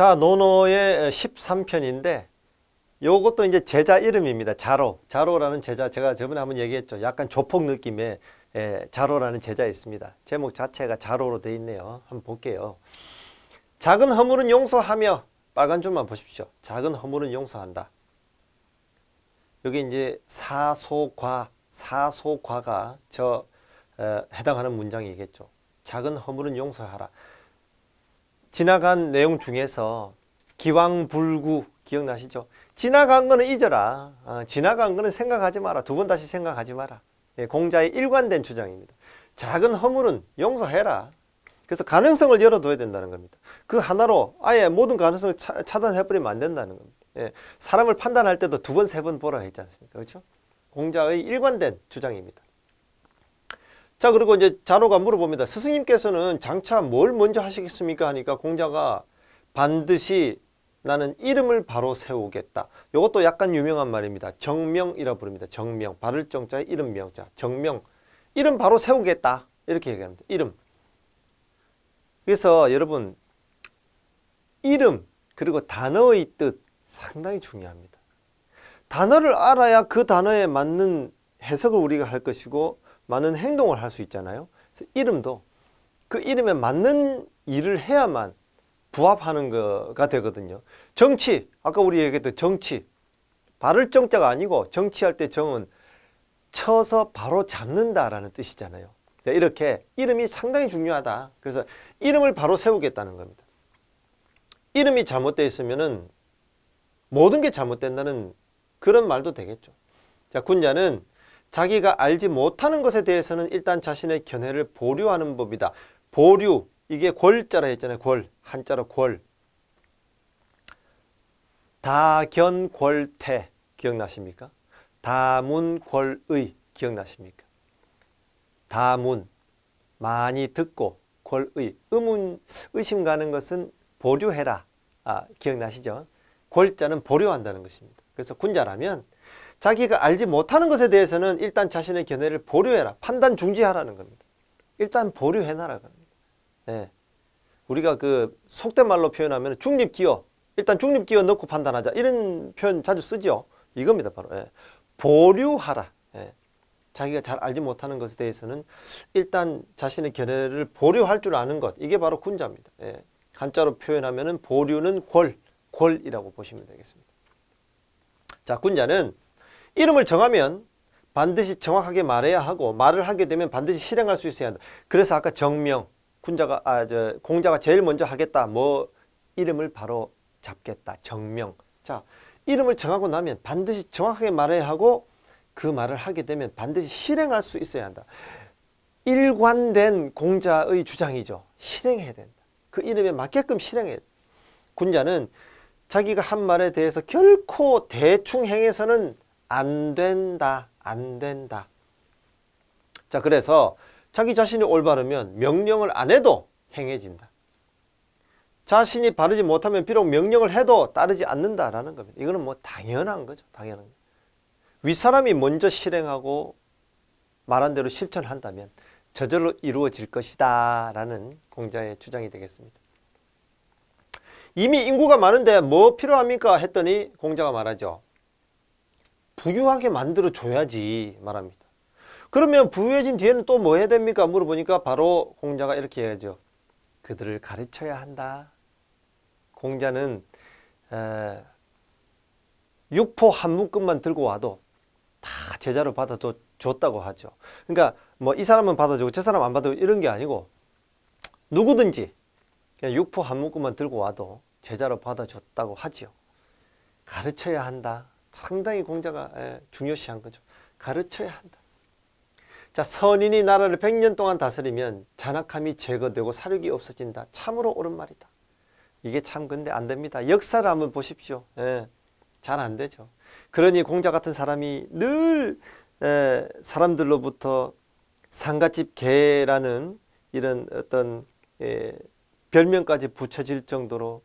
자, 논어의 13편인데 요것도 이제 제자 이름입니다. 자로. 자로라는 제자, 제가 저번에 한번 얘기했죠. 약간 조폭 느낌의 자로라는 제자 있습니다. 제목 자체가 자로로 돼 있네요. 한번 볼게요. 작은 허물은 용서하며, 빨간 줄만 보십시오. 작은 허물은 용서한다. 여기 이제 사소과가 해당하는 문장이겠죠. 작은 허물은 용서하라. 지나간 내용 중에서 기왕불구 기억나시죠? 지나간 거는 잊어라. 지나간 거는 생각하지 마라. 두 번 다시 생각하지 마라. 공자의 일관된 주장입니다. 작은 허물은 용서해라. 그래서 가능성을 열어둬야 된다는 겁니다. 그 하나로 아예 모든 가능성을 차단해버리면 안 된다는 겁니다. 사람을 판단할 때도 두 번, 세 번 보라 했지 않습니까? 그렇죠? 공자의 일관된 주장입니다. 자, 그리고 이제 자로가 물어봅니다. 스승님께서는 장차 뭘 먼저 하시겠습니까? 하니까 공자가 반드시 나는 이름을 바로 세우겠다. 이것도 약간 유명한 말입니다. 정명이라고 부릅니다. 정명. 바를 정자에 이름 명자. 정명. 이름 바로 세우겠다. 이렇게 얘기합니다. 이름. 그래서 여러분, 이름 그리고 단어의 뜻 상당히 중요합니다. 단어를 알아야 그 단어에 맞는 해석을 우리가 할 것이고 많은 행동을 할 수 있잖아요. 그래서 이름도 그 이름에 맞는 일을 해야만 부합하는 거가 되거든요. 정치, 아까 우리 얘기했던 정치, 바를 정자가 아니고 정치할 때 정은 쳐서 바로 잡는다라는 뜻이잖아요. 이렇게 이름이 상당히 중요하다. 그래서 이름을 바로 세우겠다는 겁니다. 이름이 잘못되어 있으면은 모든 게 잘못된다는 그런 말도 되겠죠. 자, 군자는 자기가 알지 못하는 것에 대해서는 일단 자신의 견해를 보류하는 법이다. 보류, 이게 골자라 했잖아요. 골, 한자로 골. 다견골태 기억나십니까? 다문골의 기억나십니까? 다문, 많이 듣고, 골의, 의문, 의심 가는 것은 보류해라. 기억나시죠? 골자는 보류한다는 것입니다. 그래서 군자라면 자기가 알지 못하는 것에 대해서는 일단 자신의 견해를 보류해라. 판단 중지하라는 겁니다. 일단 보류해놔라. 네. 우리가 그 속된 말로 표현하면 중립기어, 일단 중립기어 넣고 판단하자. 이런 표현 자주 쓰죠. 이겁니다. 바로. 보류하라. 자기가 잘 알지 못하는 것에 대해서는 일단 자신의 견해를 보류할 줄 아는 것. 이게 바로 군자입니다. 한자로 표현하면 보류는 골이라고 보시면 되겠습니다. 자, 군자는 이름을 정하면 반드시 정확하게 말해야 하고 말을 하게 되면 반드시 실행할 수 있어야 한다. 그래서 아까 정명, 공자가 제일 먼저 하겠다. 이름을 바로 잡겠다. 정명. 자, 이름을 정하고 나면 반드시 정확하게 말해야 하고 그 말을 하게 되면 반드시 실행할 수 있어야 한다. 일관된 공자의 주장이죠. 실행해야 된다. 그 이름에 맞게끔 실행해야 된다. 군자는 자기가 한 말에 대해서 결코 대충 행해서는 안 된다. 자, 그래서 자기 자신이 올바르면 명령을 안 해도 행해진다. 자신이 바르지 못하면 비록 명령을 해도 따르지 않는다라는 겁니다. 이거는 뭐 당연한 거죠. 당연한 거죠. 윗사람이 먼저 실행하고 말한 대로 실천한다면 저절로 이루어질 것이다 라는 공자의 주장이 되겠습니다. 이미 인구가 많은데 뭐 필요합니까? 했더니 공자가 말하죠. 부유하게 만들어 줘야지 말합니다. 그러면 부유해진 뒤에는 또 뭐 해야 됩니까? 물어보니까 바로 공자가 이렇게 해야죠. 그들을 가르쳐야 한다. 공자는 육포 한 묶음만 들고 와도 다 제자로 받아줬다고 하죠. 그러니까 뭐 이 사람은 받아주고 저 사람 안 받아주고 이런 게 아니고 누구든지 그냥 육포 한 묶음만 들고 와도 제자로 받아줬다고 하죠. 가르쳐야 한다. 상당히 공자가 중요시한 거죠. 가르쳐야 한다. 자, 선인이 나라를 100년 동안 다스리면 잔악함이 제거되고 사륙이 없어진다. 참으로 옳은 말이다. 이게 참 근데 안 됩니다. 역사를 한번 보십시오. 잘 안 되죠. 그러니 공자 같은 사람이 늘 사람들로부터 상갓집 개라는 이런 어떤 별명까지 붙여질 정도로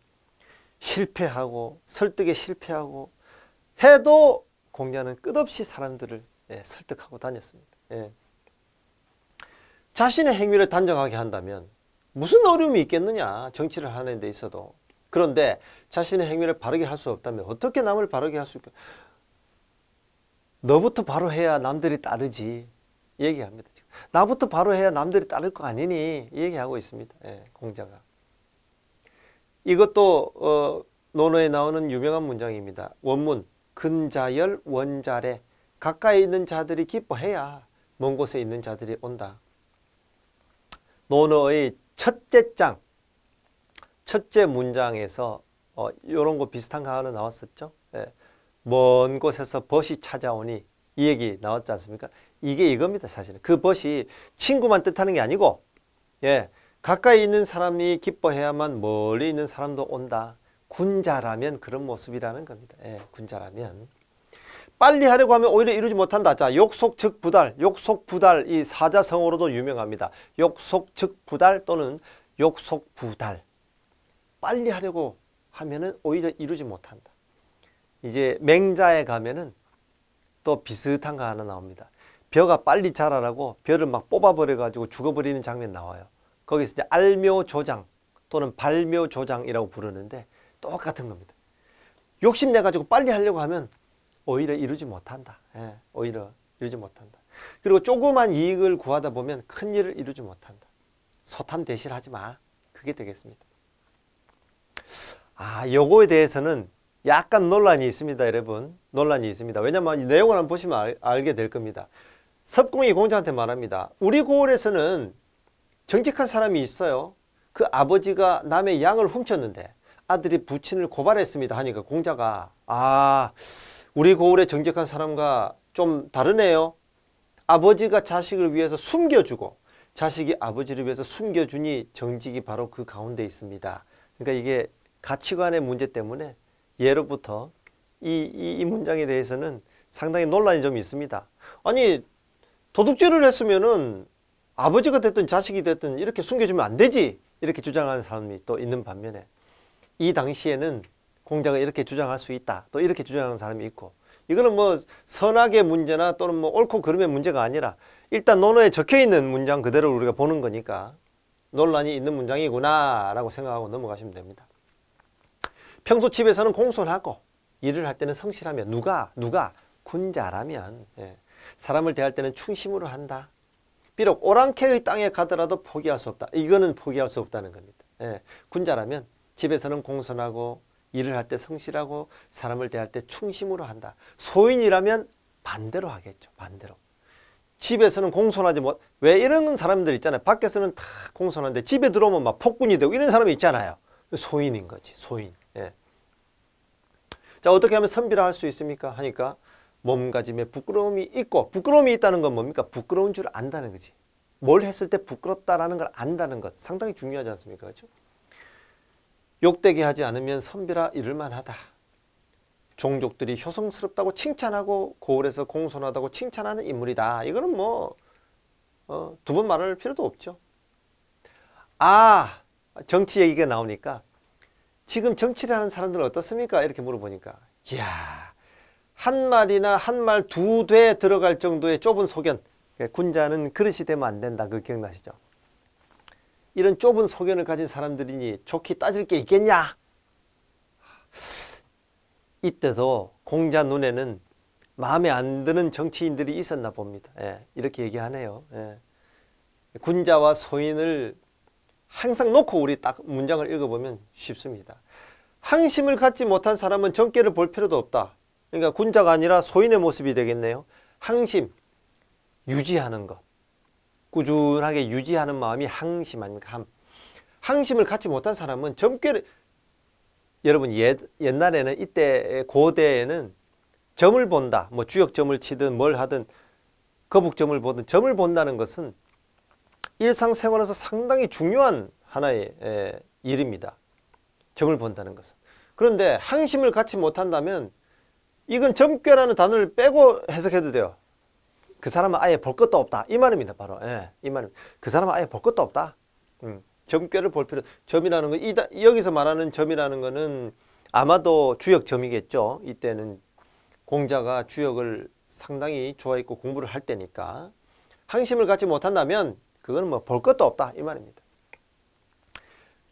실패하고 설득에 실패하고 해도 공자는 끝없이 사람들을 설득하고 다녔습니다. 자신의 행위를 단정하게 한다면 무슨 어려움이 있겠느냐. 정치를 하는 데 있어도 그런데 자신의 행위를 바르게 할 수 없다면 어떻게 남을 바르게 할 수 있을까? 너부터 바로 해야 남들이 따르지. 얘기합니다. 나부터 바로 해야 남들이 따를 거 아니니? 얘기하고 있습니다. 예, 공자가. 이것도 논어에 나오는 유명한 문장입니다. 원문 근자열 원자래. 가까이 있는 자들이 기뻐해야 먼 곳에 있는 자들이 온다. 논어의 첫째 장, 첫째 문장에서 이런 거 비슷한 거 하나 나왔었죠. 예. 먼 곳에서 벗이 찾아오니 이 얘기 나왔지 않습니까? 이게 이겁니다. 사실은 그 벗이 친구만 뜻하는 게 아니고, 예, 가까이 있는 사람이 기뻐해야만 멀리 있는 사람도 온다. 군자라면 그런 모습이라는 겁니다. 예, 군자라면 빨리 하려고 하면 오히려 이루지 못한다. 자, 욕속즉부달, 욕속부달 이 사자성어로도 유명합니다. 욕속즉부달 또는 욕속부달. 빨리 하려고 하면은 오히려 이루지 못한다. 이제 맹자에 가면은 또 비슷한 거 하나 나옵니다. 벼가 빨리 자라라고 벼를 막 뽑아버려 가지고 죽어버리는 장면 나와요. 거기서 이제 알묘조장 또는 발묘조장이라고 부르는데 똑같은 겁니다. 욕심내 가지고 빨리 하려고 하면 오히려 이루지 못한다. 예, 오히려 이루지 못한다. 그리고 조그만 이익을 구하다 보면 큰 일을 이루지 못한다. 소탐 대실하지 마. 그게 되겠습니다. 요거에 대해서는 약간 논란이 있습니다, 여러분. 논란이 있습니다. 왜냐면 이 내용을 한번 보시면 알게 될 겁니다. 섭공이 공자한테 말합니다. 우리 고을에서는 정직한 사람이 있어요. 그 아버지가 남의 양을 훔쳤는데 아들이 부친을 고발했습니다 하니까 공자가 우리 고을의 정직한 사람과 좀 다르네요. 아버지가 자식을 위해서 숨겨주고 자식이 아버지를 위해서 숨겨주니 정직이 바로 그 가운데 있습니다. 그러니까 이게 가치관의 문제 때문에 예로부터 이 문장에 대해서는 상당히 논란이 좀 있습니다. 아니 도둑질을 했으면은 아버지가 됐든 자식이 됐든 이렇게 숨겨주면 안 되지, 이렇게 주장하는 사람이 또 있는 반면에 이 당시에는 공자가 이렇게 주장할 수 있다, 또 이렇게 주장하는 사람이 있고, 이거는 뭐 선악의 문제나 또는 뭐 옳고 그름의 문제가 아니라 일단 논어에 적혀있는 문장 그대로 우리가 보는 거니까 논란이 있는 문장이구나 라고 생각하고 넘어가시면 됩니다. 평소 집에서는 공손하고 일을 할 때는 성실하며 누가 군자라면, 예, 사람을 대할 때는 충심으로 한다. 비록 오랑캐의 땅에 가더라도 포기할 수 없다. 이거는 포기할 수 없다는 겁니다. 예, 군자라면 집에서는 공손하고 일을 할 때 성실하고 사람을 대할 때 충심으로 한다. 소인이라면 반대로 하겠죠. 반대로. 집에서는 공손하지 못. 왜 이런 사람들 있잖아요. 밖에서는 다 공손한데 집에 들어오면 막 폭군이 되고 이런 사람이 있잖아요. 소인인 거지. 소인. 예. 자, 어떻게 하면 선비라 할 수 있습니까? 하니까 몸가짐에 부끄러움이 있고, 부끄러움이 있다는 건 뭡니까? 부끄러운 줄 안다는 거지. 뭘 했을 때 부끄럽다라는 걸 안다는 것 상당히 중요하지 않습니까? 그렇죠? 욕되게 하지 않으면 선비라 이를만 하다. 종족들이 효성스럽다고 칭찬하고 고을에서 공손하다고 칭찬하는 인물이다. 이거는 뭐 두 번 말할 필요도 없죠. 정치 얘기가 나오니까 지금 정치를 하는 사람들은 어떻습니까? 이렇게 물어보니까 이야, 한 말이나 한 말 두 돼 들어갈 정도의 좁은 소견. 군자는 그릇이 되면 안 된다. 그거 기억나시죠? 이런 좁은 소견을 가진 사람들이니 좋게 따질 게 있겠냐? 이때도 공자 눈에는 마음에 안 드는 정치인들이 있었나 봅니다. 예, 이렇게 얘기하네요. 예. 군자와 소인을 항상 놓고 우리 딱 문장을 읽어보면 쉽습니다. 항심을 갖지 못한 사람은 정계를 볼 필요도 없다. 그러니까 군자가 아니라 소인의 모습이 되겠네요. 항심, 유지하는 것. 꾸준하게 유지하는 마음이 항심한 함. 항심을 갖지 못한 사람은 점괘를, 여러분 옛날에는 이때 고대에는 점을 본다. 뭐 주역점을 치든 뭘 하든 거북점을 보든 점을 본다는 것은 일상생활에서 상당히 중요한 하나의 일입니다. 점을 본다는 것은. 그런데 항심을 갖지 못한다면 이건 점괘라는 단어를 빼고 해석해도 돼요. 그 사람은 아예 볼 것도 없다. 이 말입니다. 바로. 예, 이 말입니다. 그 사람은 아예 볼 것도 없다. 점괘를 볼 필요. 점이라는 거, 여기서 말하는 점이라는 거는 아마도 주역점이겠죠. 이때는 공자가 주역을 상당히 좋아했고 공부를 할 때니까. 항심을 갖지 못한다면 그거는 뭐 볼 것도 없다. 이 말입니다.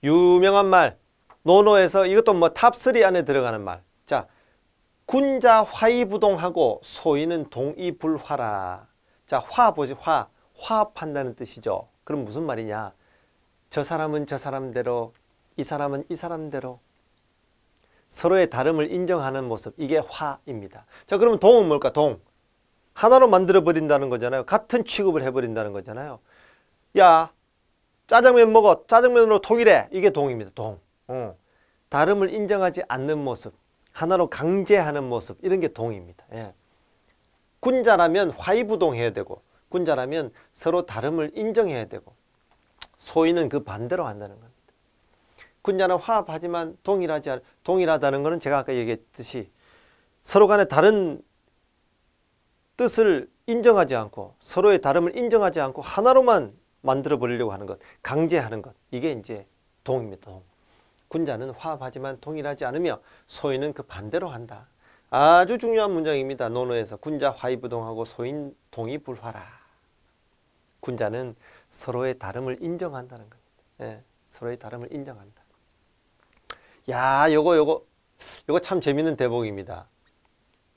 유명한 말, 논어에서 이것도 뭐 탑3 안에 들어가는 말. 자, 군자 화이부동하고 소인은 동의불화라. 자, 화 보지, 화. 화합한다는 뜻이죠. 그럼 무슨 말이냐? 저 사람은 저 사람대로, 이 사람은 이 사람대로 서로의 다름을 인정하는 모습. 이게 화입니다. 자, 그러면 동은 뭘까? 동. 하나로 만들어버린다는 거잖아요. 같은 취급을 해버린다는 거잖아요. 야, 짜장면 먹어. 짜장면으로 통일해. 이게 동입니다. 동. 다름을 인정하지 않는 모습. 하나로 강제하는 모습. 이런 게 동입니다. 예. 군자라면 화이부동해야 되고, 군자라면 서로 다름을 인정해야 되고, 소인은 그 반대로 한다는 겁니다. 군자는 화합하지만 동일하다는 것은 제가 아까 얘기했듯이 서로 간에 다른 뜻을 인정하지 않고 서로의 다름을 인정하지 않고 하나로만 만들어 버리려고 하는 것, 강제하는 것. 이게 이제 동입니다. 동. 군자는 화합하지만 동일하지 않으며 소인은 그 반대로 한다. 아주 중요한 문장입니다. 논어에서 군자 화이부동하고 소인 동의불화라. 군자는 서로의 다름을 인정한다는 겁니다. 예, 서로의 다름을 인정한다. 야, 요거 참 재밌는 대목입니다.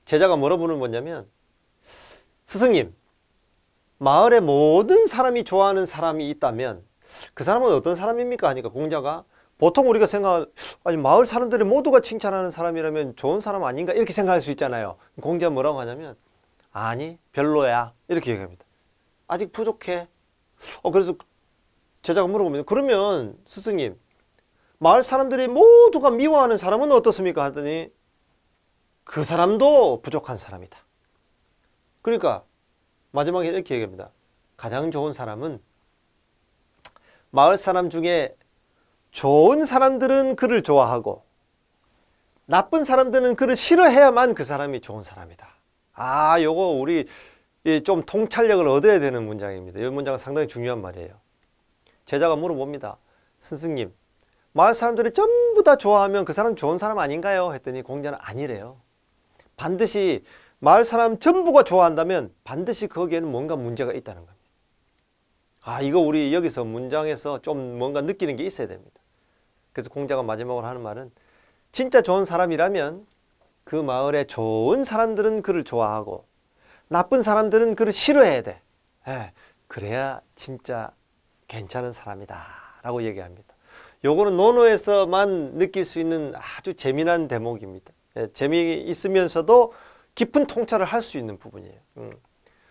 제자가 뭐라고 뭐냐면, 스승님, 마을에 모든 사람이 좋아하는 사람이 있다면 그 사람은 어떤 사람입니까? 하니까 공자가, 보통 우리가 아니 마을 사람들이 모두가 칭찬하는 사람이라면 좋은 사람 아닌가? 이렇게 생각할 수 있잖아요. 공자가 뭐라고 하냐면, 아니 별로야, 이렇게 얘기합니다. 아직 부족해. 그래서 제자가 물어보면, 그러면 스승님, 마을 사람들이 모두가 미워하는 사람은 어떻습니까? 하더니 그 사람도 부족한 사람이다. 그러니까 마지막에 이렇게 얘기합니다. 가장 좋은 사람은 마을 사람 중에 좋은 사람들은 그를 좋아하고 나쁜 사람들은 그를 싫어해야만 그 사람이 좋은 사람이다. 아, 요거 우리 좀 통찰력을 얻어야 되는 문장입니다. 이 문장은 상당히 중요한 말이에요. 제자가 물어봅니다. 스승님, 마을 사람들이 전부 다 좋아하면 그 사람 좋은 사람 아닌가요? 했더니 공자는 아니래요. 반드시 마을 사람 전부가 좋아한다면 반드시 거기에는 뭔가 문제가 있다는 겁니다. 아, 이거 우리 여기서 문장에서 좀 뭔가 느끼는 게 있어야 됩니다. 그래서 공자가 마지막으로 하는 말은, 진짜 좋은 사람이라면 그 마을에 좋은 사람들은 그를 좋아하고 나쁜 사람들은 그를 싫어해야 돼. 그래야 진짜 괜찮은 사람이다 라고 얘기합니다. 요거는 논어에서만 느낄 수 있는 아주 재미난 대목입니다. 재미있으면서도 깊은 통찰을 할 수 있는 부분이에요.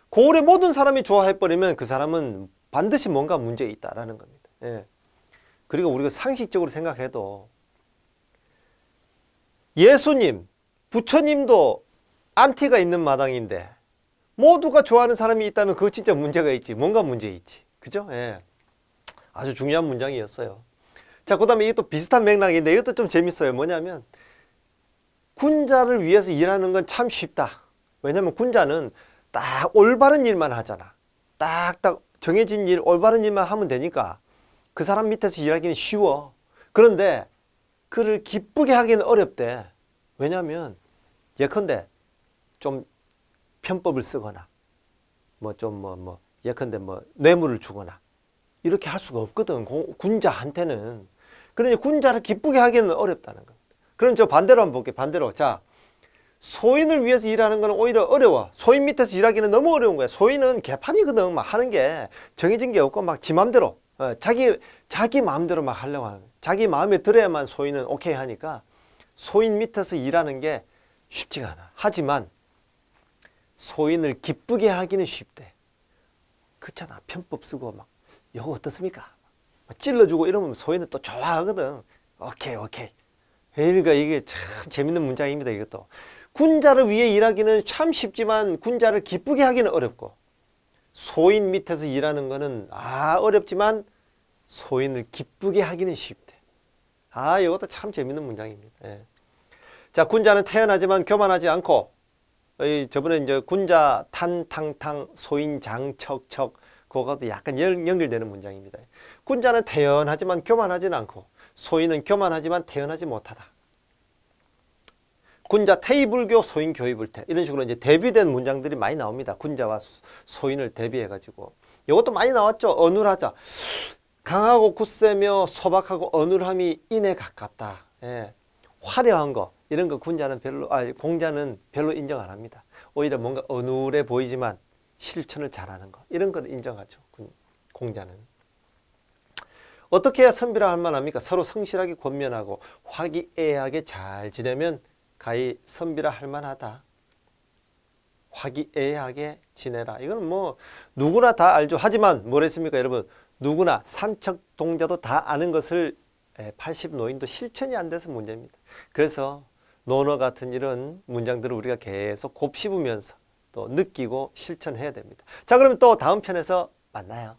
고을의 모든 사람이 좋아해버리면 그 사람은 반드시 뭔가 문제 있다라는 겁니다. 그리고 우리가 상식적으로 생각해도 예수님, 부처님도 안티가 있는 마당인데 모두가 좋아하는 사람이 있다면 그거 진짜 문제가 있지. 뭔가 문제 있지. 그죠? 아주 중요한 문장이었어요. 자, 그 다음에 이게 또 비슷한 맥락인데 이것도 좀 재밌어요. 뭐냐면, 군자를 위해서 일하는 건 참 쉽다. 왜냐면 군자는 딱 올바른 일만 하잖아. 딱딱 정해진 일, 올바른 일만 하면 되니까 그 사람 밑에서 일하기는 쉬워. 그런데 그를 기쁘게 하기는 어렵대. 왜냐면 예컨대 좀 편법을 쓰거나 예컨대 뇌물을 주거나 이렇게 할 수가 없거든. 군자한테는. 그러니 군자를 기쁘게 하기는 어렵다는 겁니다. 그럼 저 반대로 한번 볼게요. 반대로. 자, 소인을 위해서 일하는 건 오히려 어려워. 소인 밑에서 일하기는 너무 어려운 거야. 소인은 개판이거든. 막 하는 게 정해진 게 없고 막 지 맘대로 자기 마음대로 막 하려고 하는 거야. 자기 마음에 들어야만 소인은 오케이 하니까 소인 밑에서 일하는 게 쉽지가 않아. 하지만 소인을 기쁘게 하기는 쉽대. 그렇잖아. 편법 쓰고 막 이거 어떻습니까? 찔러주고 이러면 소인은 또 좋아하거든. 오케이. 그러니까 이게 참 재밌는 문장입니다. 이것도. 군자를 위해 일하기는 참 쉽지만 군자를 기쁘게 하기는 어렵고, 소인 밑에서 일하는 거는 어렵지만 소인을 기쁘게 하기는 쉽대. 이것도 참 재밌는 문장입니다. 자, 군자는 태연하지만 교만하지 않고, 저번에 이제 군자 탄탕탕 소인 장척척 그거도 약간 연결되는 문장입니다. 군자는 태연하지만 교만하지는 않고 소인은 교만하지만 태연하지 못하다. 군자 태이불교 소인 교이불태, 이런 식으로 이제 대비된 문장들이 많이 나옵니다. 군자와 소인을 대비해 가지고. 이것도 많이 나왔죠. 어눌하자. 강하고 굳세며 소박하고 어눌함이 인에 가깝다. 예, 화려한 거 이런 거 공자는 별로 인정 안 합니다. 오히려 뭔가 어눌해 보이지만 실천을 잘하는 거 이런 걸 인정하죠. 공자는. 어떻게 해야 선비라 할 만합니까? 서로 성실하게 권면하고 화기애애하게 잘 지내면 가히 선비라 할 만하다. 화기애애하게 지내라. 이건 뭐 누구나 다 알죠. 하지만 뭐랬습니까, 여러분? 누구나 삼척동자도 다 아는 것을 80노인도 실천이 안 돼서 문제입니다. 그래서 논어 같은 이런 문장들을 우리가 계속 곱씹으면서 또 느끼고 실천해야 됩니다. 자, 그러면 또 다음 편에서 만나요.